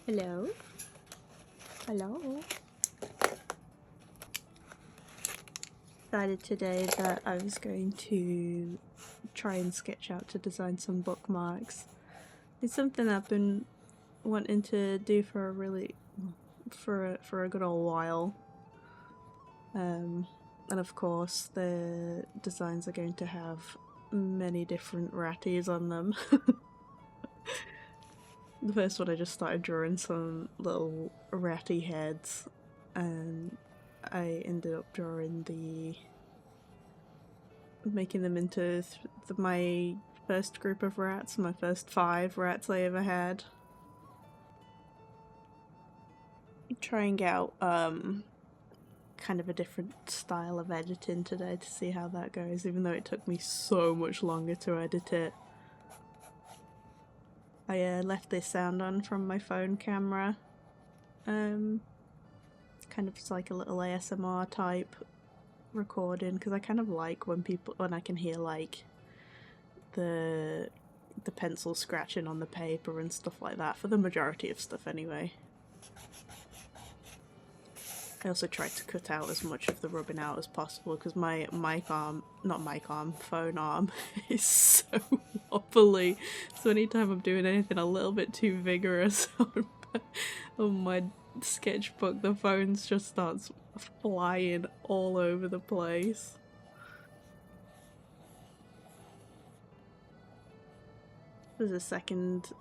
Hello? Hello? Decided today that I was going to try and sketch out to design some bookmarks. It's something I've been wanting to do for a good old while. And of course the designs are going to have many different ratties on them. The first one I just started drawing some little ratty heads, and I ended up making them into my first group of rats, my first 5 rats I ever had. Trying out kind of a different style of editing today to see how that goes, even though it took me so much longer to edit it. I left this sound on from my phone camera. Kind of just like a little ASMR type recording, because I kind of like when I can hear like the pencil scratching on the paper and stuff like that, for the majority of stuff anyway. I also tried to cut out as much of the rubbing out as possible because my phone arm is so wobbly. So anytime I'm doing anything a little bit too vigorous on my sketchbook, the phone just starts flying all over the place. There's a second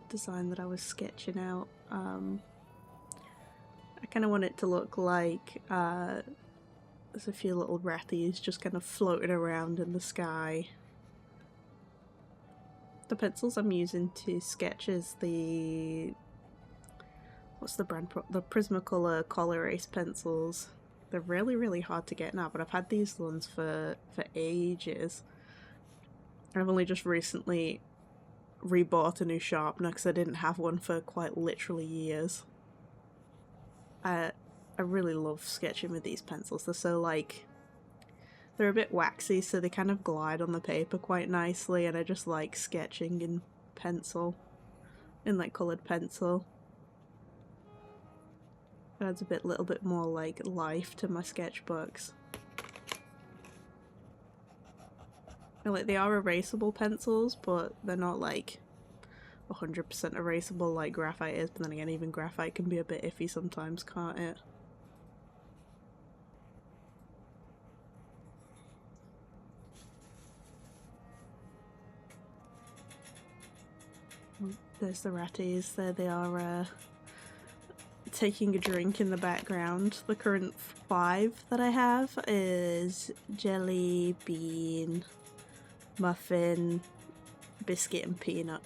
design that I was sketching out. I kind of want it to look like there's a few little ratties just kind of floating around in the sky. The pencils I'm using to sketch is what's the brand? The Prismacolor Color Erase pencils. They're really hard to get now, but I've had these ones for ages. I've only just recently rebought a new sharpener because I didn't have one for quite literally years. I really love sketching with these pencils. They're so they're a bit waxy, so they kind of glide on the paper quite nicely, and I just like sketching in pencil, in like coloured pencil. It adds a little bit more like life to my sketchbooks. And like, they are erasable pencils, but they're not like 100% erasable like graphite is, but then again, even graphite can be a bit iffy sometimes, can't it? There's the ratties. There they are, taking a drink in the background. The current 5 that I have is jelly, bean, muffin, biscuit, and peanut.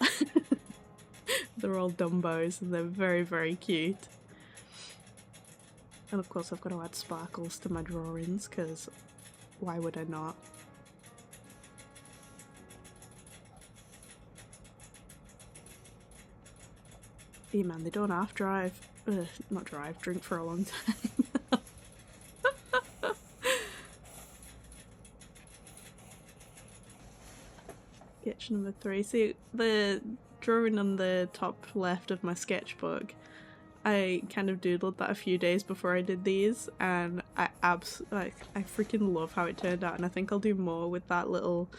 They're all Dumbos and they're very cute. And of course I've got to add sparkles to my drawings, because why would I not? Yeah, man, they don't drink for a long time. Sketch number 3. See, the drawing on the top left of my sketchbook, I kind of doodled that a few days before I did these, and I freaking love how it turned out, and I think I'll do more with that little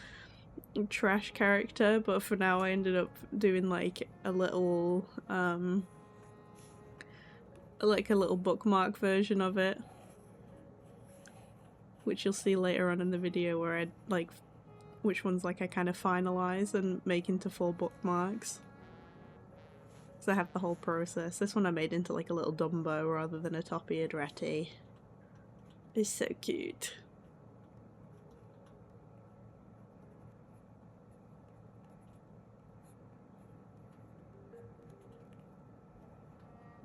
trash character, but for now I ended up doing like a little bookmark version of it, which you'll see later on in the video, where I like which ones I kind of finalize and make into full bookmarks. So I have the whole process. This one I made into like a little Dumbo rather than a top-eared ratty. It's so cute.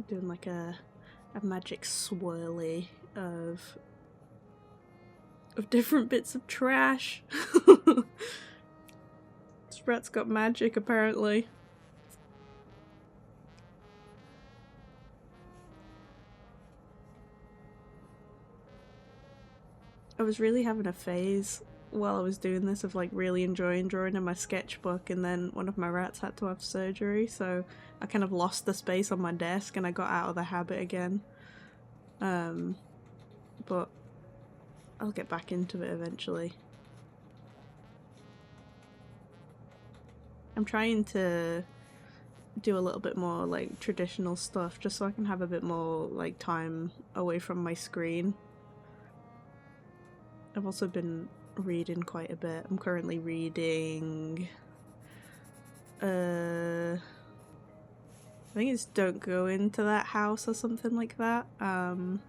Doing like a magic swirly of different bits of trash. This rat's got magic, apparently. I was really having a phase while I was doing this of like really enjoying drawing in my sketchbook, and then one of my rats had to have surgery, so I kind of lost the space on my desk and I got out of the habit again. But I'll get back into it eventually. I'm trying to do a little bit more like traditional stuff just so I can have a bit more like time away from my screen. I've also been reading quite a bit. I'm currently reading I think it's Don't Go Into That House or something like that. Hold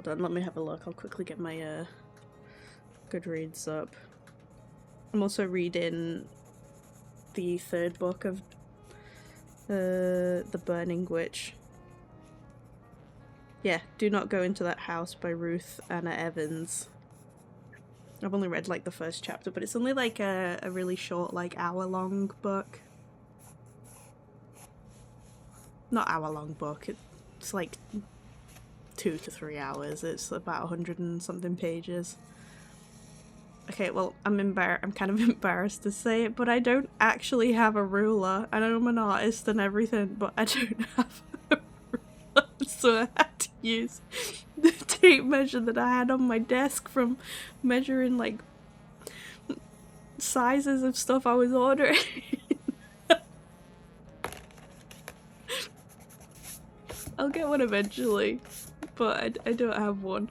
on, let me have a look. I'll quickly get my Goodreads up. I'm also reading the third book of The Burning Witch. Yeah, Do Not Go Into That House by Ruth Anna Evans. I've only read like the first chapter, but it's only like a really short, like hour-long book. Not hour-long book, it's like 2 to 3 hours. It's about 100 and something pages. Okay, well, I'm kind of embarrassed to say it, but I don't actually have a ruler. I know I'm an artist and everything, but I don't have a ruler, so I had to use the tape measure that I had on my desk from measuring like sizes of stuff I was ordering. I'll get one eventually, but I don't have one.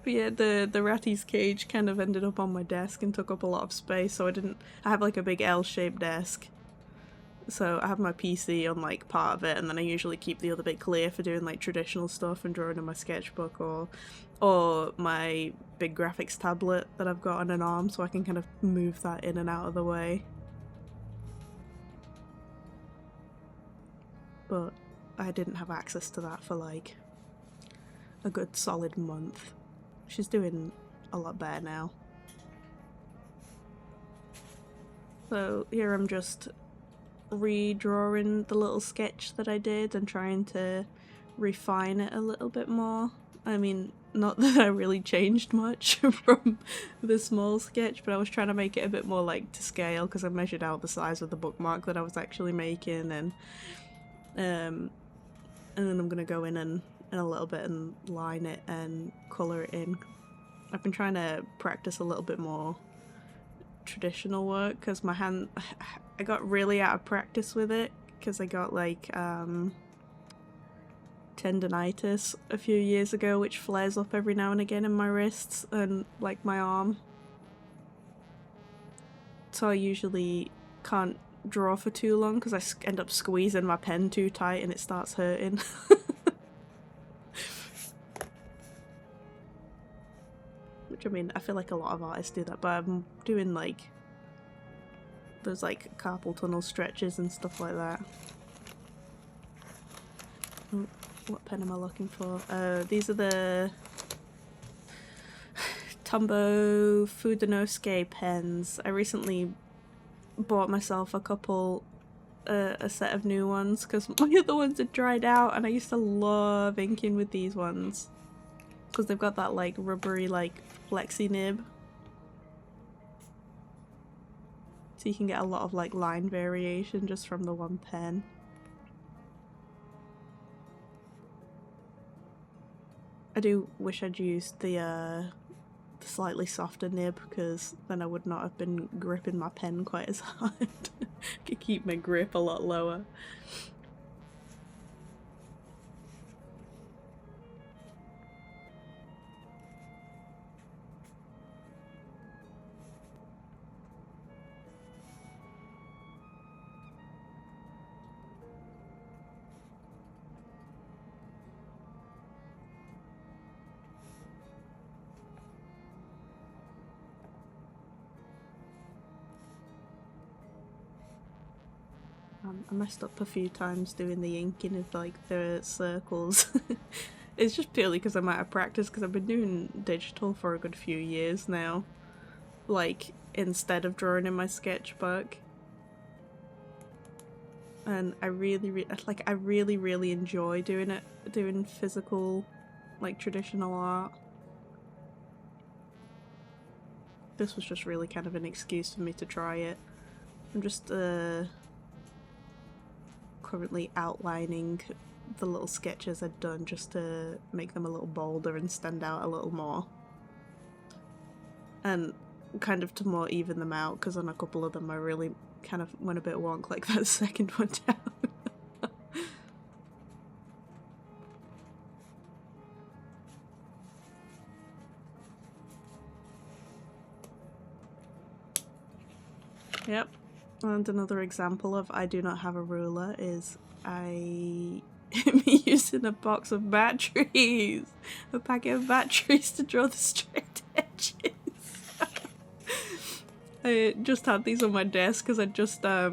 But yeah, the Ratty's cage kind of ended up on my desk and took up a lot of space, so I have like a big L-shaped desk. So I have my PC on like part of it, and then I usually keep the other bit clear for doing like traditional stuff and drawing in my sketchbook, or my big graphics tablet that I've got on an arm, so I can kind of move that in and out of the way. But I didn't have access to that for like a good solid month. She's doing a lot better now. So here I'm just redrawing the little sketch that I did and trying to refine it a little bit more. I mean, not that I really changed much from the small sketch, but I was trying to make it a bit more like to scale because I measured out the size of the bookmark that I was actually making, and then I'm gonna go in a little bit and line it and colour it in. I've been trying to practice a little bit more traditional work because my hand, I got really out of practice with it because I got like tendonitis a few years ago, which flares up every now and again in my wrists and like my arm. So I usually can't draw for too long because I end up squeezing my pen too tight and it starts hurting. Which, I mean, I feel like a lot of artists do that, but I'm doing like those like carpal tunnel stretches and stuff like that. Oh, what pen am I looking for? These are the Tombow Fudenosuke pens. I recently bought myself a set of new ones because my other ones had dried out, and I used to love inking with these ones because they've got that like rubbery like flexi nib, so you can get a lot of like line variation just from the one pen. I do wish I'd used the slightly softer nib, because then I would not have been gripping my pen quite as hard. Could keep my grip a lot lower. I messed up a few times doing the inking of like the circles. It's just purely because I'm out of practice, because I've been doing digital for a good few years now, like instead of drawing in my sketchbook. And I really enjoy doing physical, like traditional art. this was just really kind of an excuse for me to try it. I'm just currently outlining the little sketches I'd done just to make them a little bolder and stand out a little more. And kind of to more even them out, because on a couple of them I really kind of went a bit wonk, like that second one down. Yep, and another example of I do not have a ruler is me using a box of batteries, a packet of batteries to draw the straight edges. I just had these on my desk because I just there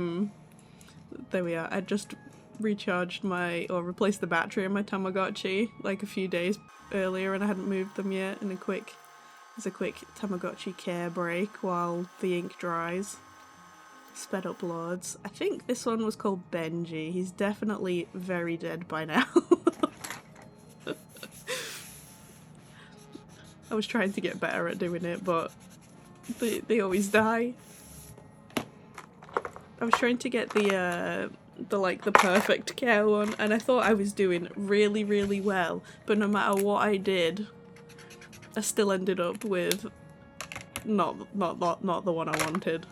we are. I just recharged or replaced the battery in my Tamagotchi like a few days earlier, and I hadn't moved them yet. And there's a quick Tamagotchi care break while the ink dries. Sped up loads. I think this one was called Benji. He's definitely very dead by now. I was trying to get better at doing it, but they always die. I was trying to get the perfect care one, and I thought I was doing really, really well, but no matter what I did, I still ended up with not the one I wanted.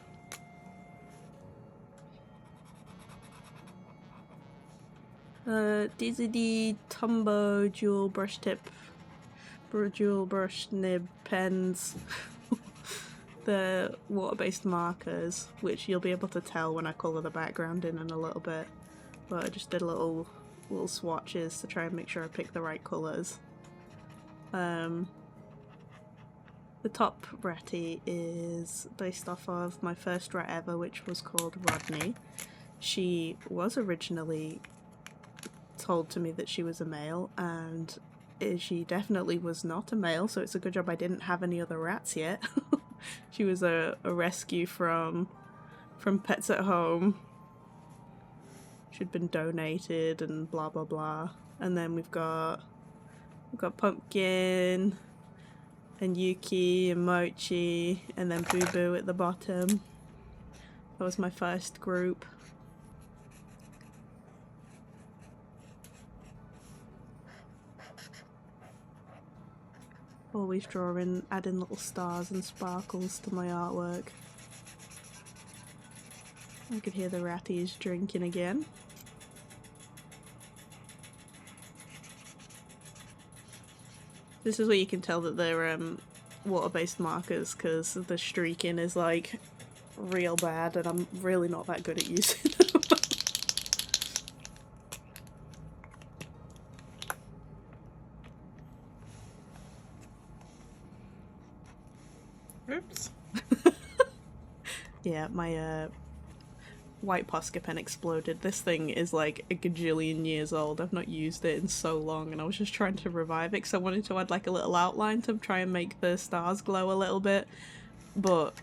These are the Tombow dual brush nib pens. The water-based markers, which you'll be able to tell when I colour the background in a little bit. But I just did little swatches to try and make sure I picked the right colours. The top ratty is based off of my first rat ever, which was called Rodney. She was originally told to me that she was a male, and she definitely was not a male, so it's a good job I didn't have any other rats yet. She was a rescue from Pets at Home. She'd been donated and blah blah blah. And then we've got Pumpkin and Yuki and Mochi, and then Boo Boo at the bottom. That was my first group. Always drawing, adding little stars and sparkles to my artwork. I could hear the ratties drinking again. This is where you can tell that they're water-based markers, because the streaking is like real bad, and I'm really not that good at using them. Oops. Yeah, my white Posca pen exploded. This thing is like a gajillion years old. I've not used it in so long, and I was just trying to revive it because I wanted to add like a little outline to try and make the stars glow a little bit, but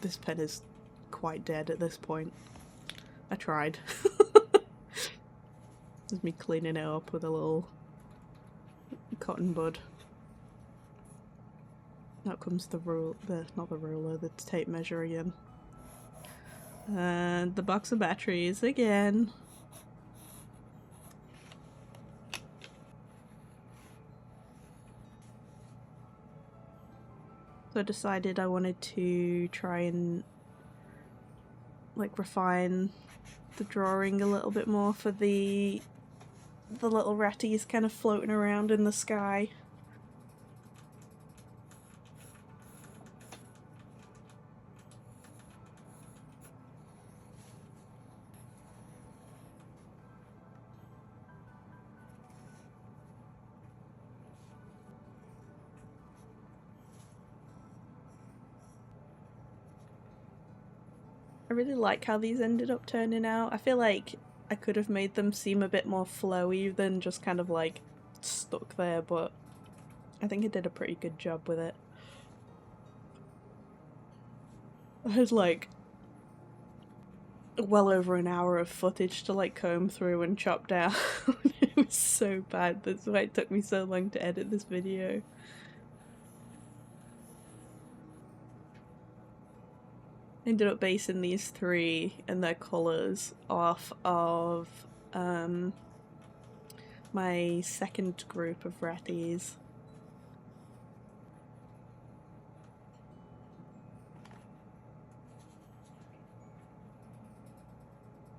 this pen is quite dead at this point. I tried. There's me cleaning it up with a little cotton bud. Out comes the the tape measure again. And the box of batteries again. So I decided I wanted to try and like refine the drawing a little bit more for the little ratties kind of floating around in the sky. I really like how these ended up turning out. I feel like I could have made them seem a bit more flowy than just kind of like stuck there, but I think I did a pretty good job with it. I had like well over an hour of footage to like comb through and chop down. It was so bad. That's why it took me so long to edit this video. ended up basing these three and their colours off of my second group of ratties.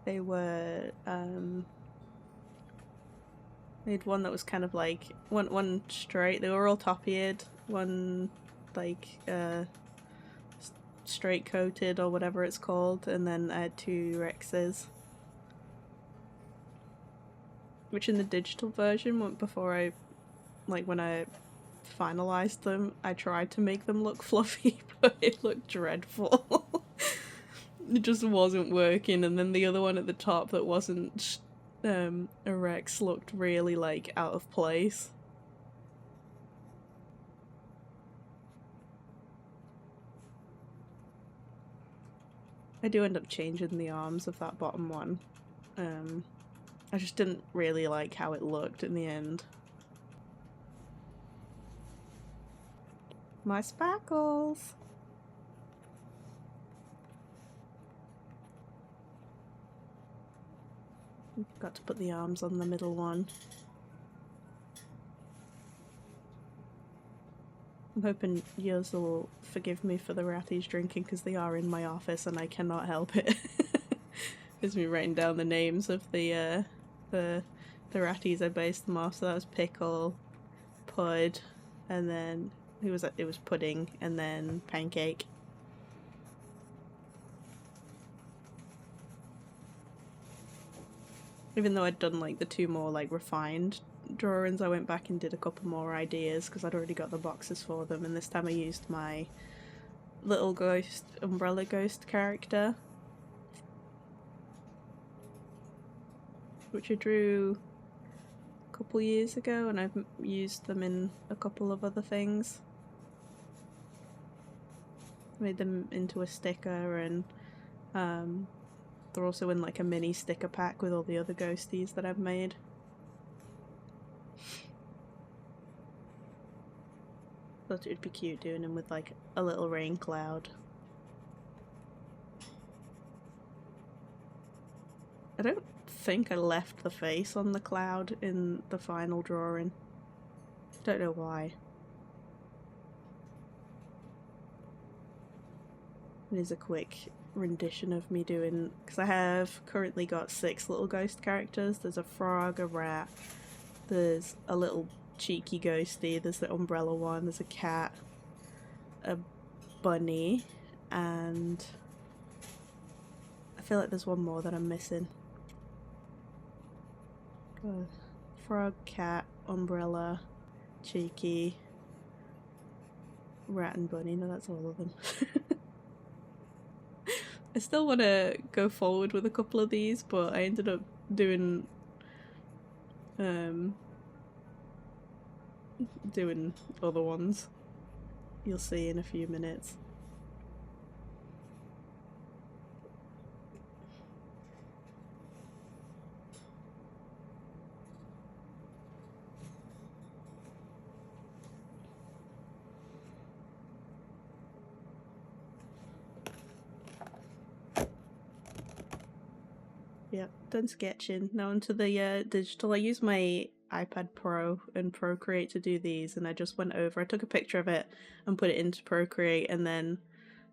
They were they had one that was kind of like one straight. They were all top-eared. One like straight coated or whatever it's called, and then I had two Rexes. Which in the digital version, before I, like when I finalized them, I tried to make them look fluffy, but it looked dreadful. It just wasn't working, and then the other one at the top that wasn't a Rex looked really like out of place. I do end up changing the arms of that bottom one. I just didn't really like how it looked in the end. My spackles! Got to put the arms on the middle one. I'm hoping yours will forgive me for the ratties drinking because they are in my office and I cannot help it. It's me writing down the names of the ratties I based them off. So that was Pickle, Pud, and then it was Pudding, and then Pancake. Even though I'd done like the two more like refined drawings, I went back and did a couple more ideas because I'd already got the boxes for them, and this time I used my little ghost, umbrella ghost character, which I drew a couple years ago, and I've used them in a couple of other things. Made them into a sticker, and they're also in like a mini sticker pack with all the other ghosties that I've made. Thought it would be cute doing them with like a little rain cloud. I don't think I left the face on the cloud in the final drawing. Don't know why. It is a quick rendition of me doing, because I have currently got 6 little ghost characters. There's a frog, a rat, there's a little cheeky ghosty, there's the umbrella one, there's a cat, a bunny, and I feel like there's one more that I'm missing. Frog, cat, umbrella, cheeky, rat and bunny. No, that's all of them. I still want to go forward with a couple of these, but I ended up doing other ones. You'll see in a few minutes. Yep, done sketching. Now onto the digital. I use my iPad Pro and Procreate to do these, and I just went over. I took a picture of it and put it into Procreate, and then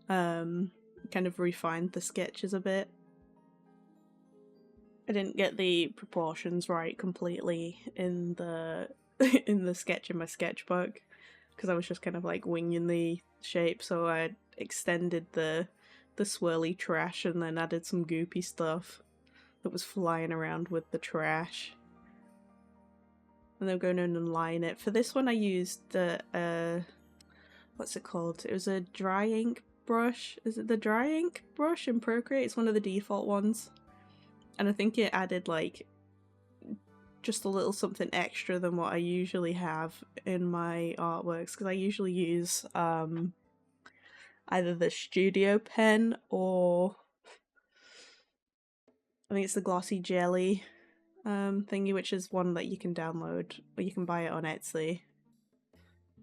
kind of refined the sketches a bit. I didn't get the proportions right completely in the in the sketch in my sketchbook because I was just kind of like winging the shape, so I extended the swirly trash and then added some goopy stuff that was flying around with the trash. And then going in and line it. For this one I used the what's it called? It was a dry ink brush. Is it the dry ink brush in Procreate? It's one of the default ones. And I think it added like just a little something extra than what I usually have in my artworks, because I usually use either the studio pen or I think it's the glossy jelly thingy, which is one that you can download or you can buy it on Etsy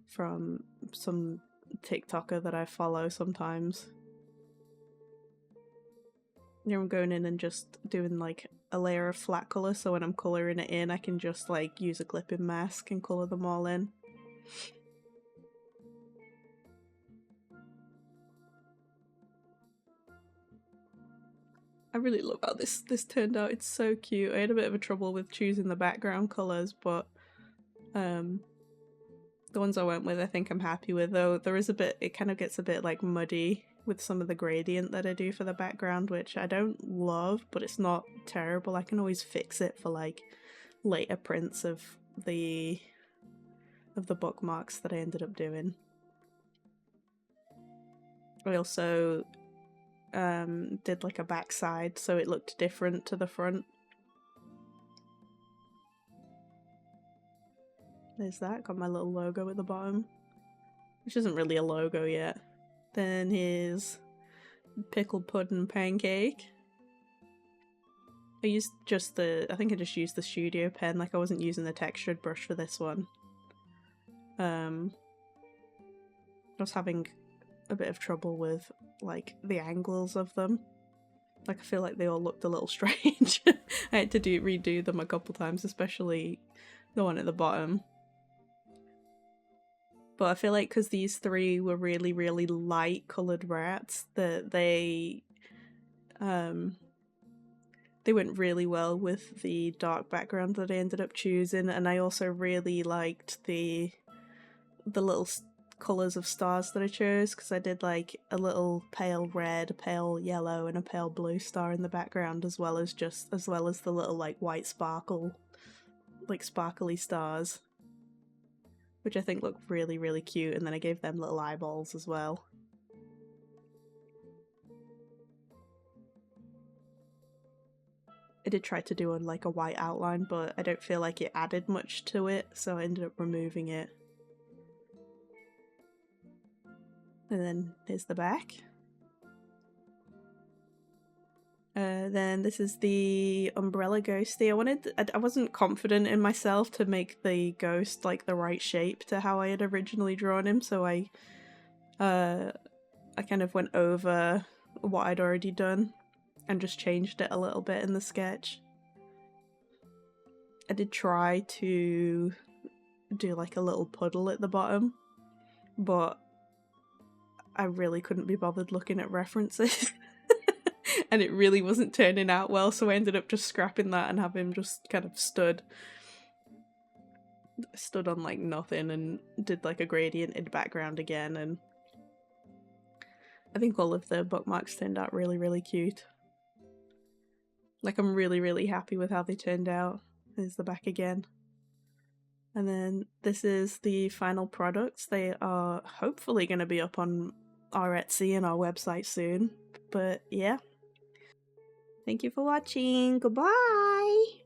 from some TikToker that I follow sometimes. I'm going in and just doing like a layer of flat colour, so when I'm colouring it in I can just like use a clipping mask and colour them all in. I really love how this turned out. It's so cute. I had a bit of a trouble with choosing the background colours, but the ones I went with I think I'm happy with, though there is a bit, it kind of gets a bit like muddy with some of the gradient that I do for the background, which I don't love, but it's not terrible. I can always fix it for like later prints of the bookmarks that I ended up doing. I also did like a backside so it looked different to the front. There's that, got my little logo at the bottom, which isn't really a logo yet. Then here's pickled pudding pancake. I used just I think I just used the studio pen, like I wasn't using the textured brush for this one. I was having a bit of trouble with like the angles of them. Like I feel like they all looked a little strange. I had to redo them a couple times, especially the one at the bottom. But I feel like because these three were really, really light coloured rats, that they went really well with the dark background that I ended up choosing, and I also really liked the little colours of stars that I chose, because I did like a little pale red, a pale yellow, and a pale blue star in the background, as well as the little like white sparkle, like sparkly stars, which I think look really, really cute. And then I gave them little eyeballs as well. I did try to do like a white outline, but I don't feel like it added much to it, so I ended up removing it. And then here's the back. Then this is the umbrella ghosty. I wasn't confident in myself to make the ghost like the right shape to how I had originally drawn him, so I kind of went over what I'd already done and just changed it a little bit in the sketch. I did try to do like a little puddle at the bottom, but I really couldn't be bothered looking at references. And it really wasn't turning out well, so I ended up just scrapping that and have him just kind of stood on like nothing, and did like a gradiented background again. And I think all of the bookmarks turned out really, really cute. Like I'm really, really happy with how they turned out. There's the back again. And then this is the final products. They are hopefully going to be up on our Etsy and our website soon. But yeah. Thank you for watching. Goodbye!